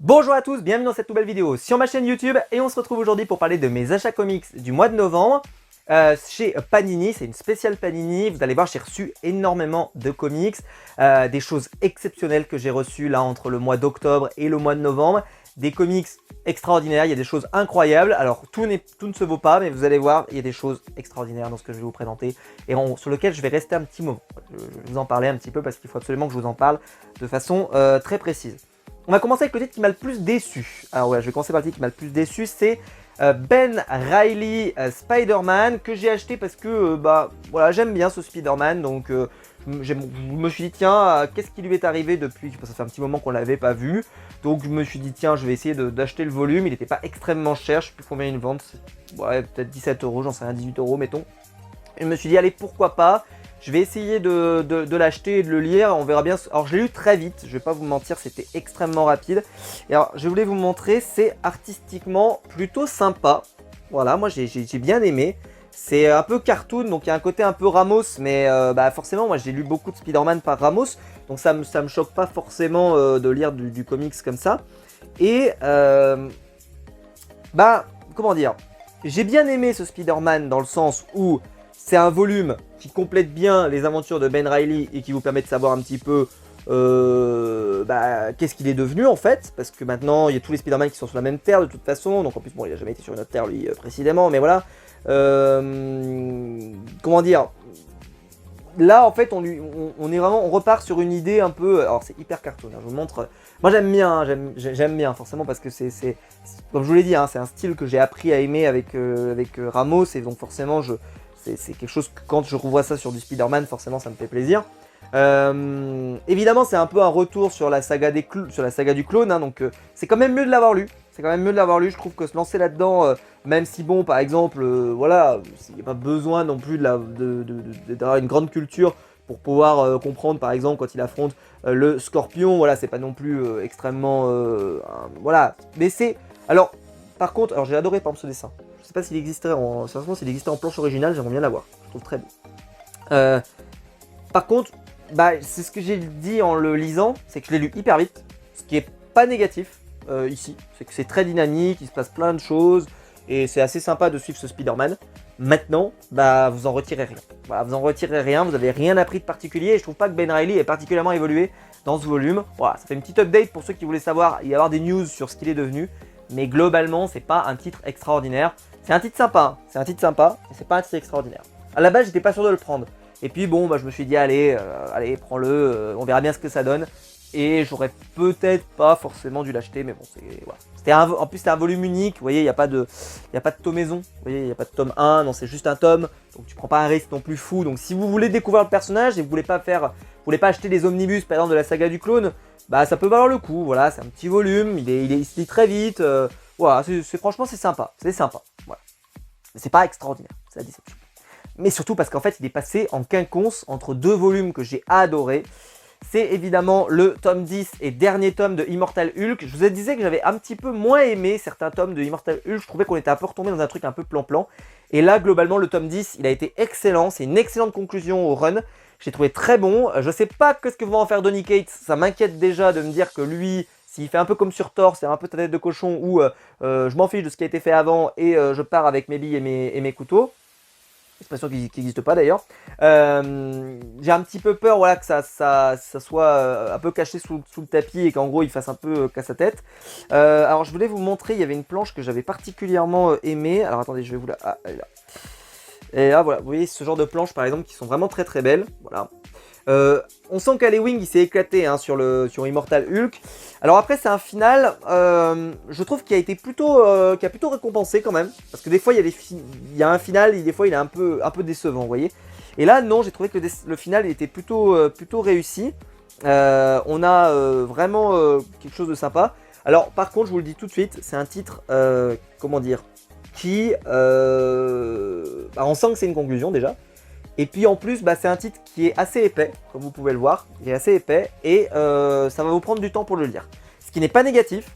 Bonjour à tous, bienvenue dans cette nouvelle vidéo sur ma chaîne YouTube et on se retrouve aujourd'hui pour parler de mes achats comics du mois de novembre chez Panini. C'est une spéciale Panini, vous allez voir j'ai reçu énormément de comics, des choses exceptionnelles que j'ai reçues là entre le mois d'octobre et le mois de novembre, des comics extraordinaires, il y a des choses incroyables, alors tout ne se vaut pas mais vous allez voir il y a des choses extraordinaires dans ce que je vais vous présenter et sur lequel je vais rester un petit moment. Je vais vous en parler un petit peu parce qu'il faut absolument que je vous en parle de façon très précise. On va commencer avec le titre qui m'a le plus déçu. Alors ouais, je vais commencer par le titre qui m'a le plus déçu, c'est Ben Reilly Spider-Man que j'ai acheté parce que voilà, j'aime bien ce Spider-Man, donc je me suis dit tiens, qu'est-ce qui lui est arrivé depuis, parce que ça fait un petit moment qu'on l'avait pas vu, donc je me suis dit tiens, je vais essayer d'acheter le volume. Il n'était pas extrêmement cher, je sais plus combien il vend, ouais, peut-être 17 €, j'en sais rien, 18 € mettons. Et je me suis dit allez, pourquoi pas. Je vais essayer de l'acheter et de le lire, on verra bien. Alors je l'ai lu très vite, je vais pas vous mentir, c'était extrêmement rapide. Et alors je voulais vous montrer, c'est artistiquement plutôt sympa. Voilà, moi j'ai bien aimé. C'est un peu cartoon, donc il y a un côté un peu Ramos, mais forcément moi j'ai lu beaucoup de Spider-Man par Ramos, donc ça me choque pas forcément de lire du comics comme ça. Et comment dire, j'ai bien aimé ce Spider-Man dans le sens où c'est un volume qui complète bien les aventures de Ben Reilly et qui vous permet de savoir un petit peu qu'est-ce qu'il est devenu en fait, parce que maintenant il y a tous les Spider-Man qui sont sur la même terre de toute façon, donc en plus bon il a jamais été sur une autre terre lui précisément, mais voilà. Comment dire, là en fait on est vraiment, on repart sur une idée un peu, alors c'est hyper cartoon, hein, je vous montre, moi j'aime bien, hein, j'aime bien forcément parce que c'est comme je vous l'ai dit, hein, c'est un style que j'ai appris à aimer avec Ramos, et donc forcément c'est quelque chose que quand je revois ça sur du Spider-Man, forcément ça me fait plaisir. Évidemment c'est un peu un retour sur la saga, sur la saga du clone, hein, donc c'est quand même mieux de l'avoir lu. C'est quand même mieux de l'avoir lu, je trouve que se lancer là-dedans, même si bon par exemple, voilà, il n'y a pas besoin non plus d'avoir une grande culture pour pouvoir comprendre par exemple quand il affronte le Scorpion, voilà, c'est pas non plus extrêmement, voilà, mais c'est, alors, par contre, alors j'ai adoré par exemple ce dessin. Je sais pas s'il existerait sérieusement, s'il existait en planche originale, j'aimerais bien l'avoir. Je trouve très beau. Par contre, c'est ce que j'ai dit en le lisant, c'est que je l'ai lu hyper vite, ce qui est pas négatif ici. C'est que c'est très dynamique, il se passe plein de choses, et c'est assez sympa de suivre ce Spider-Man. Maintenant, vous en retirez rien. Voilà, vous en retirez rien, vous avez rien appris de particulier, et je trouve pas que Ben Reilly ait particulièrement évolué dans ce volume. Voilà, ça fait une petite update pour ceux qui voulaient savoir et avoir des news sur ce qu'il est devenu. Mais globalement, c'est pas un titre extraordinaire. C'est un titre sympa, hein. C'est un titre sympa, mais c'est pas un titre extraordinaire. À la base, j'étais pas sûr de le prendre. Et puis bon, je me suis dit, allez, prends-le, on verra bien ce que ça donne. Et j'aurais peut-être pas forcément dû l'acheter, mais bon, voilà. En plus, c'était un volume unique, vous voyez, il n'y a pas de tomaison. Vous voyez, il n'y a pas de tome 1, non, c'est juste un tome. Donc tu prends pas un risque non plus fou. Donc si vous voulez découvrir le personnage et vous voulez pas acheter des omnibus, par exemple, de la saga du clone, ça peut valoir le coup. Voilà, c'est un petit volume, il se lit très vite. Voilà, franchement, c'est sympa. C'est sympa. Voilà. Mais c'est pas extraordinaire, c'est la déception. Mais surtout parce qu'en fait, il est passé en quinconce entre deux volumes que j'ai adorés. C'est évidemment le tome 10 et dernier tome de Immortal Hulk. Je vous disais que j'avais un petit peu moins aimé certains tomes de Immortal Hulk. Je trouvais qu'on était un peu retombé dans un truc un peu plan-plan. Et là, globalement, le tome 10, il a été excellent. C'est une excellente conclusion au run. J'ai trouvé très bon. Je sais pas ce que vont en faire Donny Cates. Ça m'inquiète déjà de me dire que lui, s'il fait un peu comme sur Thor, c'est un peu ta tête de cochon où je m'en fiche de ce qui a été fait avant et je pars avec mes billes et mes couteaux. Expression qui n'existe pas d'ailleurs. J'ai un petit peu peur, voilà, que ça soit un peu caché sous le tapis et qu'en gros il fasse un peu casse à tête. Alors je voulais vous montrer, il y avait une planche que j'avais particulièrement aimée. Alors attendez, je vais vous la... Ah, elle est là. Et là voilà, vous voyez ce genre de planches par exemple qui sont vraiment très très belles. Voilà. On sent qu'Alewing il s'est éclaté hein, sur Immortal Hulk. Alors après c'est un final, je trouve qui a plutôt récompensé quand même, parce que des fois il y a un final et des fois il est un peu décevant, vous voyez. Et là non, j'ai trouvé que le final il était plutôt réussi. On a vraiment quelque chose de sympa. Alors par contre je vous le dis tout de suite, c'est un titre comment dire, qui on sent que c'est une conclusion déjà. Et puis en plus, c'est un titre qui est assez épais, comme vous pouvez le voir. Il est assez épais et ça va vous prendre du temps pour le lire. Ce qui n'est pas négatif,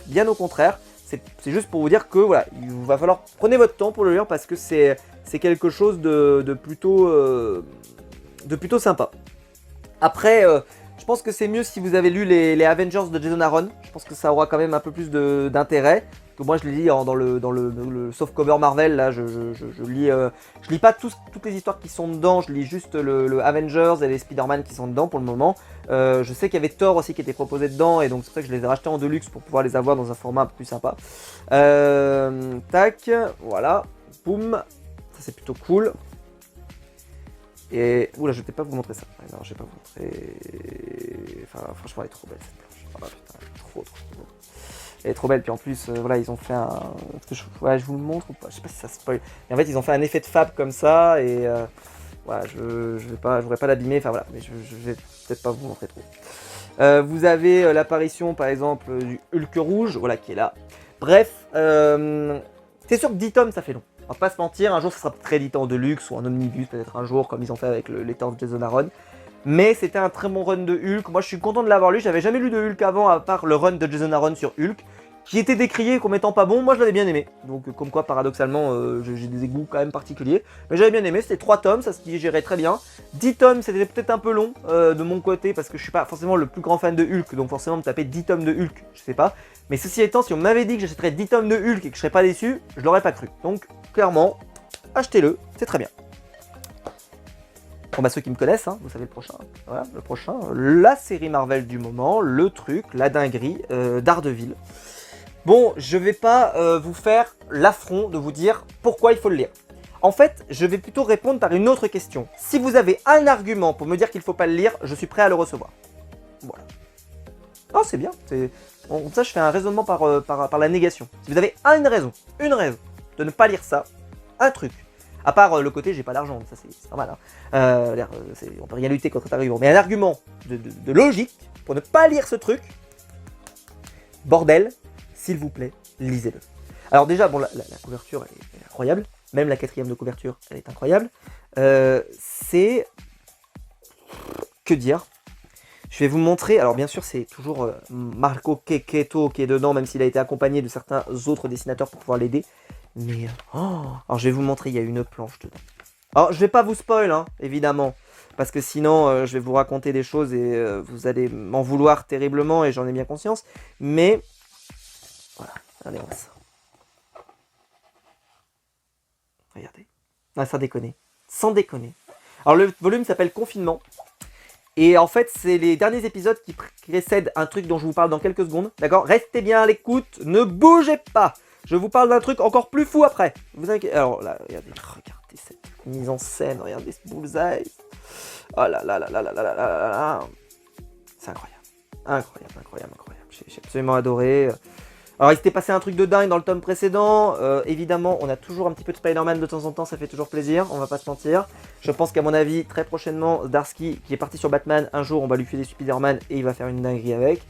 bien au contraire. C'est juste pour vous dire que voilà, il va falloir prenez votre temps pour le lire parce que c'est quelque chose de plutôt sympa. Après, Je pense que c'est mieux si vous avez lu les Avengers de Jason Aaron. Je pense que ça aura quand même un peu plus d'intérêt. Que moi je les lis dans le softcover Marvel. Là, je lis pas toutes les histoires qui sont dedans. Je lis juste le Avengers et les Spider-Man qui sont dedans pour le moment. Je sais qu'il y avait Thor aussi qui était proposé dedans. Et donc c'est pour ça que je les ai rachetés en deluxe pour pouvoir les avoir dans un format un peu plus sympa. Tac, voilà. Boum. Ça c'est plutôt cool. Et. Oula, je vais peut-être pas vous montrer ça. Non, je vais pas vous montrer. Enfin, franchement, elle est trop belle cette planche. Oh, putain, trop. Elle est trop belle. Puis en plus, voilà, ils ont fait un. Ouais, je vous le montre ou pas. Je sais pas si ça spoil. Et en fait, ils ont fait un effet de fab comme ça. Et. Voilà, je voudrais pas l'abîmer. Enfin voilà, mais je vais peut-être pas vous montrer trop. Vous avez l'apparition, par exemple, du Hulk rouge. Voilà, qui est là. Bref, c'est sûr que 10 tomes, ça fait long. On va pas se mentir, un jour ça sera très édité en deluxe ou en omnibus, peut-être un jour, comme ils ont fait avec les temps de Jason Aaron. Mais c'était un très bon run de Hulk. Moi je suis content de l'avoir lu, j'avais jamais lu de Hulk avant, à part le run de Jason Aaron sur Hulk, qui était décrié comme étant pas bon. Moi je l'avais bien aimé. Donc comme quoi paradoxalement j'ai des goûts quand même particuliers. Mais j'avais bien aimé, c'était 3 tomes, ça se digérait très bien. 10 tomes c'était peut-être un peu long de mon côté, parce que je suis pas forcément le plus grand fan de Hulk. Donc forcément me taper 10 tomes de Hulk, je sais pas. Mais ceci étant, si on m'avait dit que j'achèterais 10 tomes de Hulk et que je serais pas déçu, je l'aurais pas cru. Donc clairement, achetez-le, c'est très bien. Bon bah ceux qui me connaissent, hein, vous savez le prochain. Voilà, le prochain, la série Marvel du moment, le truc, la dinguerie, Daredevil. Bon, je vais pas vous faire l'affront de vous dire pourquoi il faut le lire. En fait, je vais plutôt répondre par une autre question. Si vous avez un argument pour me dire qu'il faut pas le lire, je suis prêt à le recevoir. Voilà. Oh, c'est bien. Comme ça, je fais un raisonnement par la négation. Si vous avez une raison de ne pas lire ça, un truc. À part le côté j'ai pas d'argent, ça c'est normal. Hein. On peut rien lutter contre cet argument. Mais un argument de logique pour ne pas lire ce truc, bordel, s'il vous plaît, lisez-le. Alors déjà, bon, la couverture elle est incroyable. Même la 4e de couverture, elle est incroyable. C'est... Que dire ? Je vais vous montrer, alors bien sûr c'est toujours Marco Checchetto qui est dedans, même s'il a été accompagné de certains autres dessinateurs pour pouvoir l'aider. Mais, alors je vais vous montrer, il y a une planche dedans. Alors je vais pas vous spoil, hein, évidemment, parce que sinon je vais vous raconter des choses et vous allez m'en vouloir terriblement et j'en ai bien conscience. Mais, voilà, regardez-moi ça. Regardez. Ah, sans déconner. Sans déconner. Alors le volume s'appelle Confinement. Et en fait, c'est les derniers épisodes qui précèdent un truc dont je vous parle dans quelques secondes. D'accord ? Restez bien à l'écoute, ne bougez pas. Je vous parle d'un truc encore plus fou après. Vous inquiétez. Alors là, regardez cette mise en scène, regardez ce bullseye. Oh là là là là là là là là là. C'est incroyable. Incroyable. J'ai absolument adoré. Alors il s'était passé un truc de dingue dans le tome précédent, évidemment on a toujours un petit peu de Spider-Man de temps en temps, ça fait toujours plaisir, on va pas se mentir. Je pense qu'à mon avis, très prochainement, Zdarsky qui est parti sur Batman, un jour on va lui filer Spider-Man et il va faire une dinguerie avec.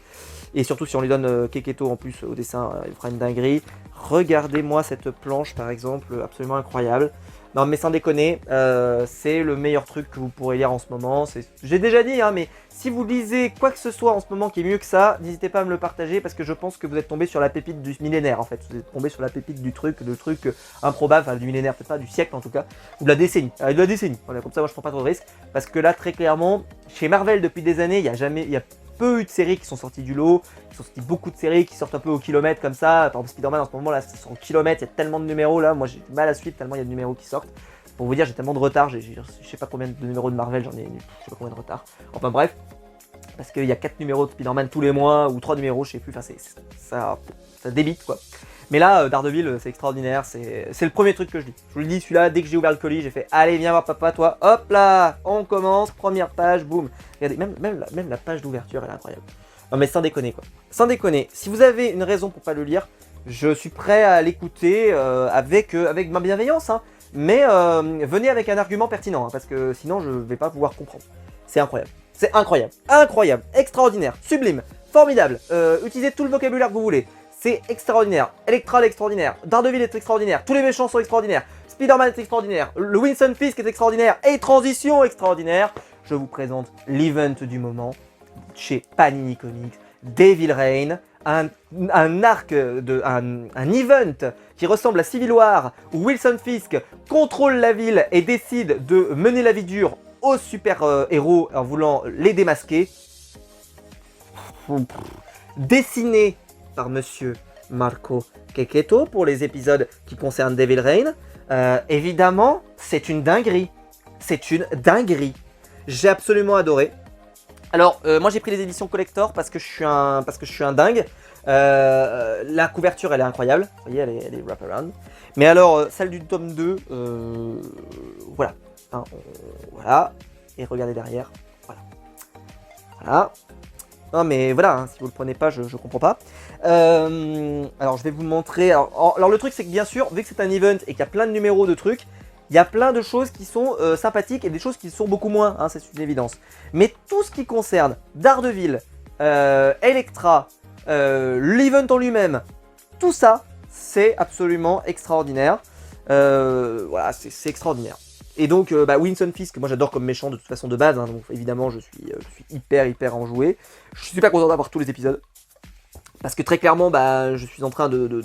Et surtout si on lui donne Checchetto en plus au dessin, il fera une dinguerie. Regardez-moi cette planche par exemple, absolument incroyable. Non mais sans déconner, c'est le meilleur truc que vous pourrez lire en ce moment. J'ai déjà dit, hein, mais si vous lisez quoi que ce soit en ce moment qui est mieux que ça, n'hésitez pas à me le partager parce que je pense que vous êtes tombé sur la pépite du millénaire en fait. Vous êtes tombé sur la pépite du truc, improbable, enfin du millénaire, peut-être pas, du siècle en tout cas, ou de la décennie. De la décennie, voilà, comme ça moi je prends pas trop de risques. Parce que là très clairement, chez Marvel depuis des années, il y a peu eu de séries qui sont sorties du lot, ils sont sortis beaucoup de séries qui sortent un peu au kilomètre comme ça. Par exemple Spider-Man en ce moment là c'est en kilomètre, il y a tellement de numéros là, moi j'ai du mal à suivre tellement il y a de numéros qui sortent. Pour vous dire j'ai tellement de retard, je sais pas combien de numéros de Marvel, je sais pas combien de retard. Enfin bref, parce qu'il y a 4 numéros de Spider-Man tous les mois, ou 3 numéros, je sais plus, enfin ça débite quoi. Mais là, Daredevil, c'est extraordinaire, c'est le premier truc que je lis. Je vous le dis, celui-là, dès que j'ai ouvert le colis, j'ai fait « Allez, viens voir papa, toi, hop là, on commence, première page, boum ». Regardez, même la page d'ouverture, elle est incroyable. Non mais sans déconner quoi. Sans déconner, si vous avez une raison pour pas le lire, je suis prêt à l'écouter avec ma bienveillance, hein. Mais venez avec un argument pertinent, hein, parce que sinon je vais pas pouvoir comprendre. C'est incroyable. C'est incroyable, extraordinaire, sublime, formidable, utilisez tout le vocabulaire que vous voulez. C'est extraordinaire, Elektra est extraordinaire, Daredevil est extraordinaire, tous les méchants sont extraordinaires, Spider-Man est extraordinaire, le Winston Fisk est extraordinaire, et Transition extraordinaire. Je vous présente l'event du moment chez Panini Comics, Devil Reign, un event qui ressemble à Civil War où Wilson Fisk contrôle la ville et décide de mener la vie dure aux super héros en voulant les démasquer. dessiné par monsieur Marco Checchetto pour les épisodes qui concernent Devil Rain. Évidemment, c'est une dinguerie. C'est une dinguerie. J'ai absolument adoré. Alors, moi j'ai pris les éditions collector parce que je suis un dingue. La couverture elle est incroyable. Vous voyez, elle est wraparound. Mais alors, celle du tome 2, voilà. Hein, voilà. Et regardez derrière. Voilà. Voilà. Non mais voilà, hein, si vous le prenez pas, je comprends pas. Alors je vais vous montrer. Alors le truc c'est que bien sûr, vu que c'est un event et qu'il y a plein de numéros de trucs, il y a plein de choses qui sont sympathiques et des choses qui sont beaucoup moins, hein, c'est une évidence. Mais tout ce qui concerne Daredevil, Elektra, l'event en lui-même, tout ça, c'est absolument extraordinaire. Voilà, c'est extraordinaire. Et donc, Winston Fisk, que moi j'adore comme méchant de toute façon de base, hein, donc évidemment je suis hyper enjoué. Je suis super content d'avoir tous les épisodes. Parce que très clairement, je suis en train de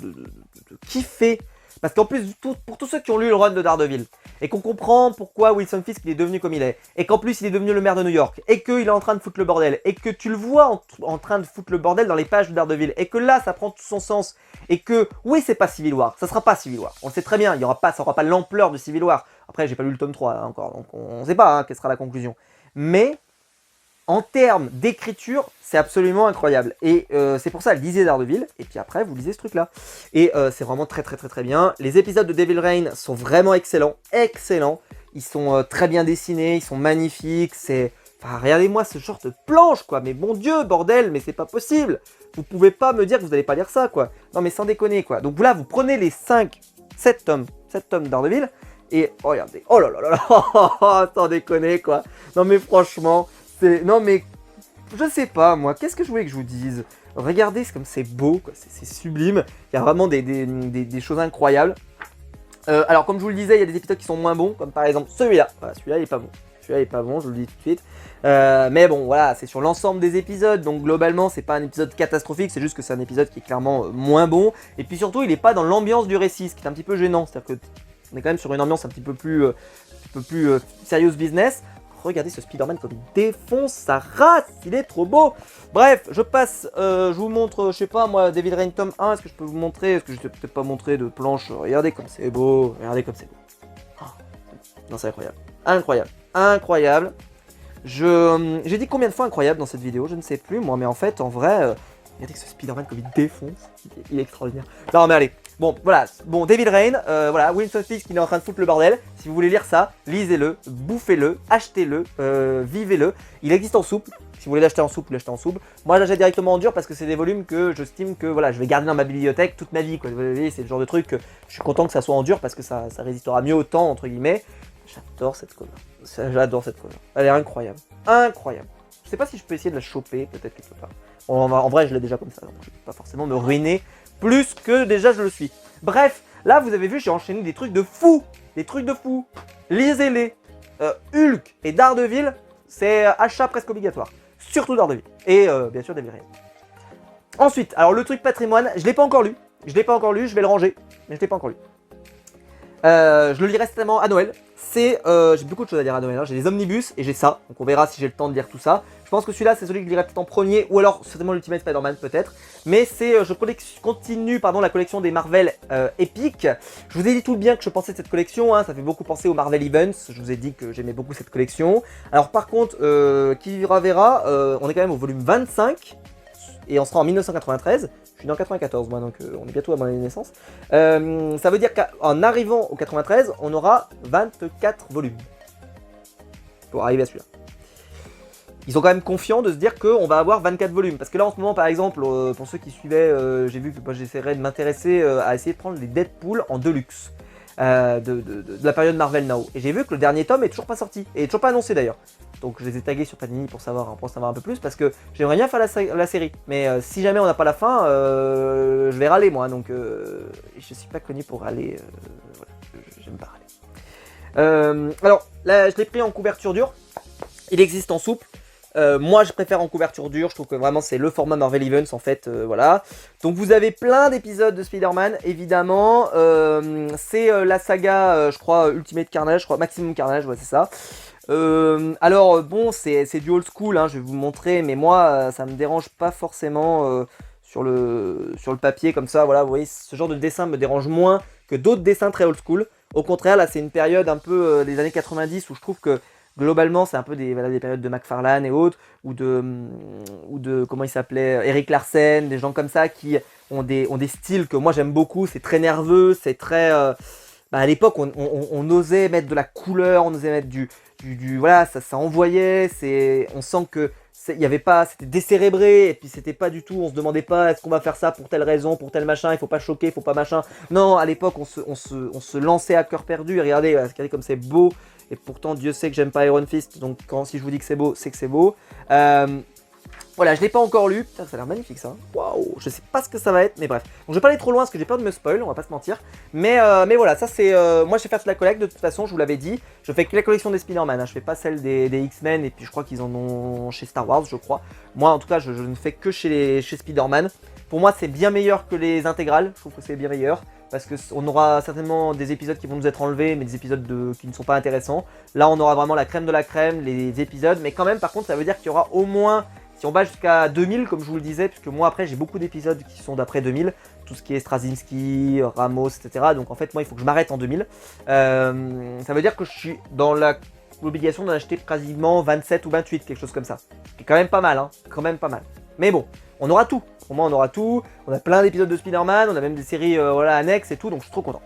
kiffer. Parce qu'en plus, pour tous ceux qui ont lu le run de Daredevil, et qu'on comprend pourquoi Wilson Fisk il est devenu comme il est, et qu'en plus il est devenu le maire de New York, et qu'il est en train de foutre le bordel, et que tu le vois en train de foutre le bordel dans les pages de Daredevil, et que là ça prend tout son sens, et que oui c'est pas Civil War, ça sera pas Civil War, on le sait très bien, ça aura pas l'ampleur de Civil War. Après j'ai pas lu le tome 3 hein, encore, donc on sait pas quelle sera la conclusion. Mais en termes d'écriture, c'est absolument incroyable. Et c'est pour ça, lisez Daredevil, et puis après, vous lisez ce truc-là. Et c'est vraiment très bien. Les épisodes de Devil Rain sont vraiment excellents. Excellents. Ils sont très bien dessinés, ils sont magnifiques. Enfin, regardez-moi ce genre de planche, quoi. Mais bon Dieu, bordel, mais c'est pas possible. Vous pouvez pas me dire que vous n'allez pas lire ça, quoi. Non, mais sans déconner, quoi. Donc là, vous prenez les 7 tomes Daredevil, et oh, regardez. Oh là là là là, sans déconner, quoi. Non, mais franchement... Non mais, je sais pas moi, qu'est-ce que je voulais que je vous dise? Regardez, c'est comme c'est beau, quoi, c'est sublime, il y a vraiment des choses incroyables. Alors comme je vous le disais, il y a des épisodes qui sont moins bons, comme par exemple celui-là. Voilà, celui-là il est pas bon, celui-là il est pas bon, je vous le dis tout de suite. Mais bon voilà, c'est sur l'ensemble des épisodes, donc globalement c'est pas un épisode catastrophique, c'est juste que c'est un épisode qui est clairement moins bon. Et puis surtout il est pas dans l'ambiance du récit, ce qui est un petit peu gênant, c'est-à-dire que on est quand même sur une ambiance un petit peu plus serious business. Regardez ce Spider-Man comme il défonce sa race, il est trop beau. Bref, je passe, je vous montre, je sais pas moi, Devil Rain tome 1, est-ce que je peux vous montrer? Est-ce que je t'ai peut-être pas montré de planche? Regardez comme c'est beau, regardez comme c'est beau. Oh. Non, c'est incroyable, incroyable. J'ai dit combien de fois incroyable dans cette vidéo, je ne sais plus moi, mais en fait, en vrai, regardez ce Spider-Man comme il défonce, il est extraordinaire. Non mais allez. Bon, voilà, bon, Devil Rain, voilà, Winston Fisk qui est en train de foutre le bordel. Si vous voulez lire ça, lisez-le, bouffez-le, achetez-le, vivez-le. Il existe en souple, si vous voulez l'acheter en souple, l'achetez en souple. Moi, j'achète directement en dur parce que c'est des volumes que j'estime que voilà, je vais garder dans ma bibliothèque toute ma vie, quoi. Vous voyez, c'est le genre de truc que je suis content que ça soit en dur parce que ça résistera mieux au temps, entre guillemets. J'adore cette cover, j'adore cette cover. Elle est incroyable, incroyable. Je sais pas si je peux essayer de la choper, peut-être quelque part. En vrai, je l'ai déjà comme ça, donc je peux pas forcément me ruiner plus que déjà je le suis. Bref, là vous avez vu, j'ai enchaîné des trucs de fou. Des trucs de fou. Lisez-les. Hulk et Daredevil, c'est achat presque obligatoire. Surtout Daredevil. Et bien sûr Devil Rain. Ensuite, alors le truc patrimoine, je l'ai pas encore lu. Je vais le ranger. Mais je l'ai pas encore lu. Je le lirai certainement à Noël. J'ai beaucoup de choses à dire à Noël. Hein. J'ai des omnibus et j'ai ça. Donc on verra si j'ai le temps de lire tout ça. Je pense que celui-là, c'est celui que je lirai peut-être en premier. Ou alors certainement l'Ultimate Spider-Man peut-être. Mais c'est, je continue la collection des Marvel Epic. Je vous ai dit tout le bien que je pensais de cette collection. Hein. Ça fait beaucoup penser aux Marvel Events. Je vous ai dit que j'aimais beaucoup cette collection. Alors par contre, qui vivra verra. On est quand même au volume 25. Et on sera en 1993. Je suis né en 94 moi, donc on est bientôt à mon année de naissance. Ça veut dire qu'en arrivant au 93, on aura 24 volumes. Pour arriver à celui-là. Ils sont quand même confiants de se dire qu'on va avoir 24 volumes. Parce que là en ce moment par exemple, pour ceux qui suivaient, j'ai vu que moi j'essaierais de m'intéresser à essayer de prendre les Deadpool en Deluxe. De la période Marvel Now. Et j'ai vu que le dernier tome est toujours pas sorti. Et toujours pas annoncé d'ailleurs. Donc je les ai tagués sur Panini pour en savoir un peu plus. Parce que j'aimerais bien faire la série. Mais si jamais on n'a pas la fin, je vais râler moi. Donc je suis pas connu pour râler. Voilà, j'aime pas râler. Alors là je l'ai pris en couverture dure. Il existe en souple. Moi je préfère en couverture dure, je trouve que vraiment c'est le format Marvel Events en fait, voilà. Donc vous avez plein d'épisodes de Spider-Man évidemment, c'est la saga je crois Ultimate Carnage, je crois Maximum Carnage, ouais c'est ça. Alors bon, c'est du old school, hein, je vais vous montrer, mais moi ça me dérange pas forcément sur le papier comme ça, voilà, vous voyez, ce genre de dessin me dérange moins que d'autres dessins très old school. Au contraire, là c'est une période un peu des années 90 où je trouve que globalement c'est un peu voilà, des périodes de McFarlane et autres, ou de comment il s'appelait, Eric Larsen, des gens comme ça qui ont des styles que moi j'aime beaucoup, c'est très nerveux, c'est très... bah, à l'époque on osait mettre de la couleur, on osait mettre voilà, ça envoyait, on sent que il y avait pas, c'était décérébré, et puis c'était pas du tout, on se demandait pas est-ce qu'on va faire ça pour telle raison, pour tel machin, il faut pas choquer, il faut pas machin. Non, à l'époque on se lançait à cœur perdu, et regardez comme c'est beau, et pourtant Dieu sait que j'aime pas Iron Fist, donc si je vous dis que c'est beau, c'est que c'est beau. Voilà, je l'ai pas encore lu. Putain, ça a l'air magnifique ça. Waouh, je sais pas ce que ça va être, mais bref. Donc je vais pas aller trop loin parce que j'ai peur de me spoil, on va pas se mentir. Mais voilà, ça c'est. Moi je vais faire toute la collecte de toute façon, je vous l'avais dit. Je fais que la collection des Spider-Man, hein. Je fais pas celle des X-Men, et puis je crois qu'ils en ont chez Star Wars, je crois. Moi en tout cas, je ne fais que chez Spider-Man. Pour moi, c'est bien meilleur que les intégrales. Je trouve que c'est bien meilleur. Parce qu'on aura certainement des épisodes qui vont nous être enlevés, mais des épisodes qui ne sont pas intéressants. Là, on aura vraiment la crème de la crème, les épisodes. Mais quand même, par contre, ça veut dire qu'il y aura au moins. Si on va jusqu'à 2000, comme je vous le disais, puisque moi après j'ai beaucoup d'épisodes qui sont d'après 2000, tout ce qui est Straczynski, Ramos, etc. Donc en fait, moi il faut que je m'arrête en 2000. Ça veut dire que je suis dans l'obligation d'en acheter quasiment 27 ou 28, quelque chose comme ça. C'est quand même pas mal, hein, quand même pas mal. Mais bon, on aura tout. Au moins on aura tout. On a plein d'épisodes de Spider-Man, on a même des séries voilà, annexes et tout, donc je suis trop content.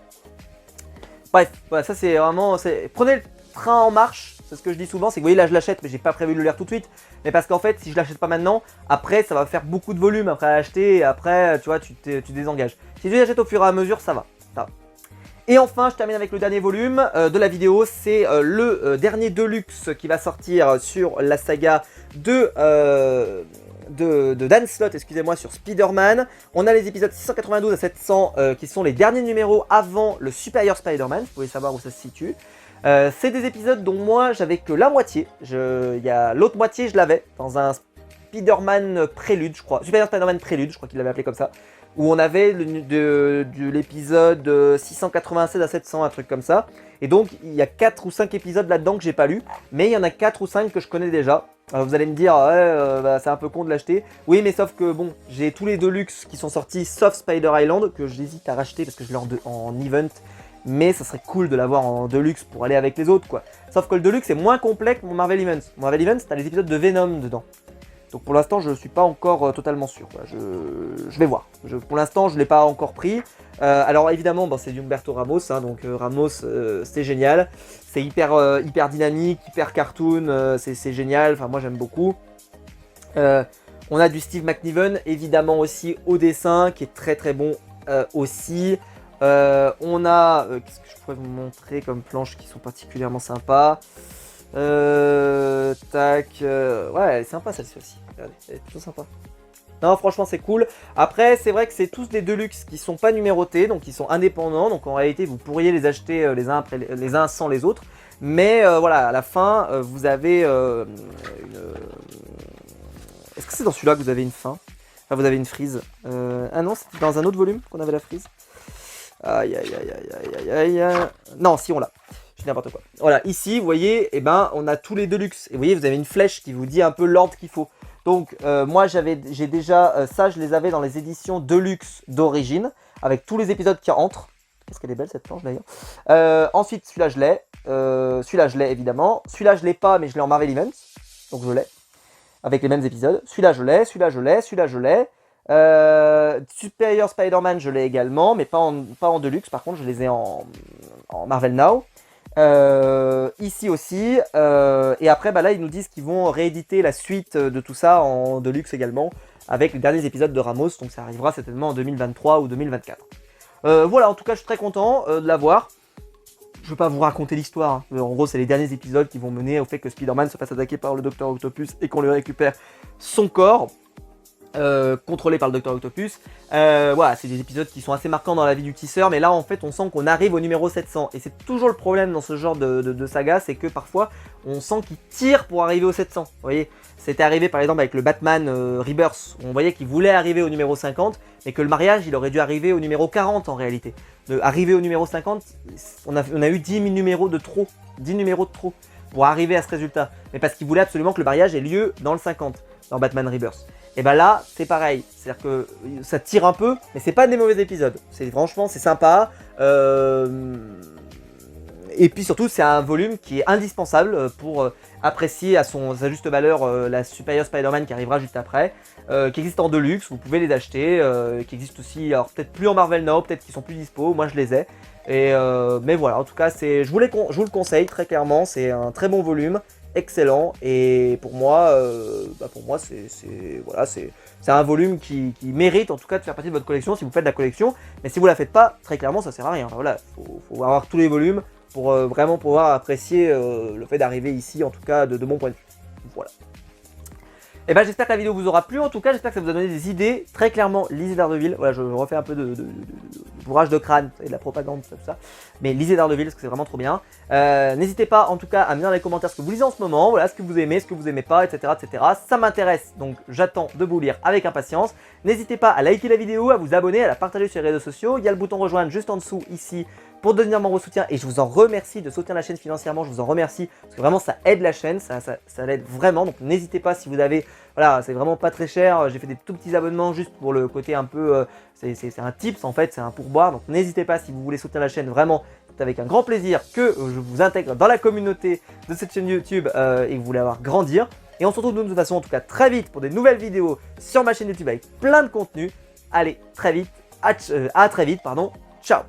Bref, voilà, ça c'est vraiment... Prenez le train en marche. C'est ce que je dis souvent, c'est que vous voyez là je l'achète mais j'ai pas prévu de le lire tout de suite. Mais parce qu'en fait si je l'achète pas maintenant, après ça va faire beaucoup de volume après à acheter et après tu vois tu désengages. Si je l'achète au fur et à mesure ça va. Et enfin je termine avec le dernier volume de la vidéo, c'est le dernier Deluxe qui va sortir sur la saga de Dan Slott, excusez-moi, sur Spider-Man. On a les épisodes 692 à 700 qui sont les derniers numéros avant le Superior Spider-Man, vous pouvez savoir où ça se situe. C'est des épisodes dont moi j'avais que la moitié, l'autre moitié je l'avais dans un Spider-Man Prélude je crois, Superior Spider-Man Prélude je crois qu'il l'avait appelé comme ça, où on avait de l'épisode 696 à 700, un truc comme ça, et donc il y a 4 ou 5 épisodes là-dedans que j'ai pas lu, mais il y en a 4 ou 5 que je connais déjà. Vous allez me dire, ouais, bah, c'est un peu con de l'acheter. Oui, mais sauf que bon, j'ai tous les Deluxe qui sont sortis, sauf Spider Island, que j'hésite à racheter parce que je l'ai en event. Mais ça serait cool de l'avoir en Deluxe pour aller avec les autres, quoi. Sauf que le Deluxe est moins complet que mon Marvel Events. Mon Marvel Events, t'as les épisodes de Venom dedans. Donc pour l'instant, je suis pas encore totalement sûr, quoi. Je vais voir. Pour l'instant, je l'ai pas encore pris. Alors évidemment, bon, c'est du Humberto Ramos, hein, donc Ramos, c'est génial. C'est hyper dynamique, hyper cartoon, c'est génial. Enfin, moi j'aime beaucoup. On a du Steve McNiven, évidemment aussi au dessin, qui est très très bon aussi. On a, qu'est-ce que je pourrais vous montrer comme planches qui sont particulièrement sympas. Tac, ouais, elle est sympa celle-ci aussi. Regardez, elle est plutôt sympa. Non, franchement, c'est cool. Après, c'est vrai que c'est tous des Deluxe qui sont pas numérotés, donc ils sont indépendants. Donc en réalité, vous pourriez les acheter les uns sans les autres. Mais voilà, à la fin, vous avez Est-ce que c'est dans celui-là que vous avez une fin? Enfin, vous avez une frise. Ah non, c'était dans un autre volume qu'on avait la frise. Aïe aïe aïe aïe aïe aïe. Non, si on l'a. Je dis n'importe quoi. Voilà, ici, vous voyez, eh ben, on a tous les Deluxe. Et vous voyez, vous avez une flèche qui vous dit un peu l'ordre qu'il faut. Donc, moi, j'ai déjà ça, je les avais dans les éditions Deluxe d'origine, avec tous les épisodes qui rentrent. Est-ce qu'elle est belle cette planche d'ailleurs. Ensuite, celui-là, je l'ai. Celui-là, je l'ai évidemment. Celui-là, je l'ai pas, mais je l'ai en Marvel Events. Donc, je l'ai. Avec les mêmes épisodes. Celui-là, je l'ai. Celui-là, je l'ai. Celui-là, je l'ai. Superior Spider-Man, je l'ai également, mais pas en Deluxe. Par contre, je les ai en Marvel Now. Ici aussi. Et après, bah là, ils nous disent qu'ils vont rééditer la suite de tout ça en Deluxe également, avec les derniers épisodes de Ramos. Donc ça arrivera certainement en 2023 ou 2024. Voilà, en tout cas, je suis très content de l'avoir. Je ne vais pas vous raconter l'histoire. Hein. En gros, c'est les derniers épisodes qui vont mener au fait que Spider-Man se fasse attaquer par le Dr Octopus et qu'on lui récupère son corps. Contrôlé par le Dr Octopus. Voilà, c'est des épisodes qui sont assez marquants dans la vie du tisseur, mais là en fait on sent qu'on arrive au numéro 700, et c'est toujours le problème dans ce genre de saga, c'est que parfois on sent qu'il tire pour arriver au 700, vous voyez. C'était arrivé par exemple avec le Batman Rebirth, où on voyait qu'il voulait arriver au numéro 50, mais que le mariage il aurait dû arriver au numéro 40 en réalité. Arriver au numéro 50, on a eu 10 numéros de trop, 10 numéros de trop. pour arriver à ce résultat, mais parce qu'il voulait absolument que le mariage ait lieu dans le 50, dans Batman Rebirth. Et bah là, c'est pareil, c'est-à-dire que ça tire un peu, mais c'est pas des mauvais épisodes. Franchement, c'est sympa. Et puis surtout, c'est un volume qui est indispensable pour apprécier à sa juste valeur la Superior Spider-Man qui arrivera juste après, qui existe en deluxe, vous pouvez les acheter, qui existe aussi, alors peut-être plus en Marvel Now, peut-être qu'ils sont plus dispo, moi je les ai. Mais voilà, en tout cas, je vous le conseille très clairement, c'est un très bon volume, excellent, et pour moi, c'est un volume qui mérite en tout cas de faire partie de votre collection si vous faites de la collection, mais si vous la faites pas, très clairement ça sert à rien. Enfin, voilà, faut avoir tous les volumes pour vraiment pouvoir apprécier le fait d'arriver ici, en tout cas de mon point de vue. Voilà. Et ben j'espère que la vidéo vous aura plu, en tout cas j'espère que ça vous a donné des idées. Très clairement, lisez Daredevil. Voilà, je refais un peu de bourrage de crâne et de la propagande, tout ça. Mais lisez Daredevil parce que c'est vraiment trop bien. N'hésitez pas en tout cas à me dire dans les commentaires ce que vous lisez en ce moment, voilà, ce que vous aimez, ce que vous aimez pas, etc. etc. Ça m'intéresse, donc j'attends de vous lire avec impatience. N'hésitez pas à liker la vidéo, à vous abonner, à la partager sur les réseaux sociaux. Il y a le bouton rejoindre juste en dessous ici pour devenir membre au soutien, et je vous en remercie de soutenir la chaîne financièrement, je vous en remercie, parce que vraiment ça aide la chaîne, ça l'aide vraiment, donc n'hésitez pas si vous avez, voilà, c'est vraiment pas très cher, j'ai fait des tout petits abonnements juste pour le côté un peu, c'est un tips en fait, c'est un pourboire, donc n'hésitez pas si vous voulez soutenir la chaîne, vraiment, c'est avec un grand plaisir que je vous intègre dans la communauté de cette chaîne YouTube et que vous voulez avoir grandir, et on se retrouve de toute façon en tout cas très vite pour des nouvelles vidéos sur ma chaîne YouTube avec plein de contenu. Allez, très vite, à très vite, pardon, ciao.